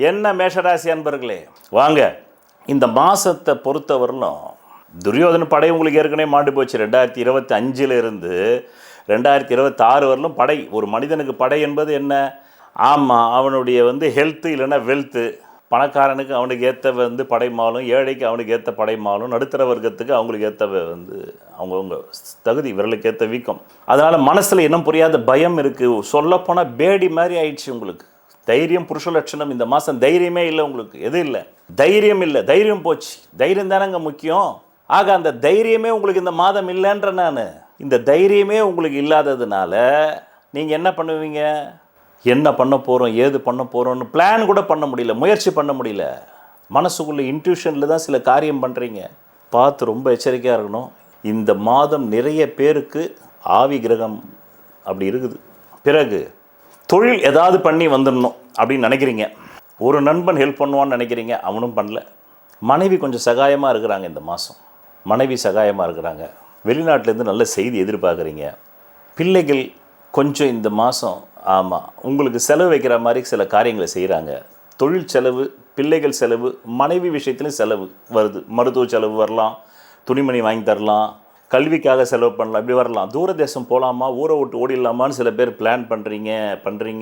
என்ன மேஷராசி அன்பர்களே வாங்க, இந்த மாதத்தை பொறுத்தவரையிலும் துரியோதன படை உங்களுக்கு ஏற்கனவே மாண்டு போச்சு. 2025 இருந்து 2026 வரலும் படை. ஒரு மனிதனுக்கு படை என்பது என்ன? ஆமாம், அவனுடைய ஹெல்த்து இல்லைன்னா வெல்த்து. பணக்காரனுக்கு அவனுக்கு ஏற்ற படை மாலும், ஏழைக்கு அவனுக்கு ஏற்ற படை மாலும், நடுத்தர வர்க்கத்துக்கு அவங்களுக்கு ஏற்ற அவங்கவுங்க தகுதி, விரலுக்கு ஏற்ற வீக்கம். அதனால் மனசில் இன்னும் புரியாத பயம் இருக்குது. சொல்லப்போனால் பேடி மாதிரி ஆயிடுச்சு உங்களுக்கு. தைரியம் புருஷ லட்சணம். இந்த மாதம் தைரியமே இல்லை உங்களுக்கு. எது இல்லை? தைரியம் இல்லை. தைரியம் போச்சு. தைரியம் தானேங்க முக்கியம். ஆக அந்த தைரியமே உங்களுக்கு இந்த மாதம் இல்லைன்ற நான். இந்த தைரியமே உங்களுக்கு இல்லாததுனால நீங்கள் என்ன பண்ணுவீங்க? என்ன பண்ண போகிறோம், ஏது பண்ண போகிறோன்னு பிளான் கூட பண்ண முடியல, முயற்சி பண்ண முடியல. மனசுக்குள்ளே இன்ட்யூஷனில் தான் சில காரியம் பண்ணுறீங்க. பார்த்து ரொம்ப எச்சரிக்கையாக இருக்கணும். இந்த மாதம் நிறைய பேருக்கு ஆவி கிரகம் அப்படி இருக்குது. பிறகு தொழில் ஏதாவது பண்ணி வந்துடணும் அப்படின்னு நினைக்கிறீங்க. ஒரு நண்பன் ஹெல்ப் பண்ணுவான்னு நினைக்கிறீங்க, அவனும் பண்ணல. மனைவி கொஞ்சம் சகாயமாக இருக்கிறாங்க. இந்த மாதம் மனைவி சகாயமாக இருக்கிறாங்க. வெளிநாட்டிலேருந்து நல்ல செய்தி எதிர்பார்க்குறீங்க. பிள்ளைகள் கொஞ்சம் இந்த மாதம் உங்களுக்கு செலவு வைக்கிற மாதிரி சில காரியங்களை செய்கிறாங்க. தொழில் செலவு, பிள்ளைகள் செலவு, மனைவி விஷயத்துலையும் செலவு வருது. மருத்துவ செலவு வரலாம், துணிமணி வாங்கி தரலாம், கல்விக்காக செலவு பண்ணலாம், இப்படி வரலாம். தூர தேசம் போகலாமா, ஊரை விட்டு ஓடிடலாமான்னு சில பேர் பிளான் பண்ணுறீங்க.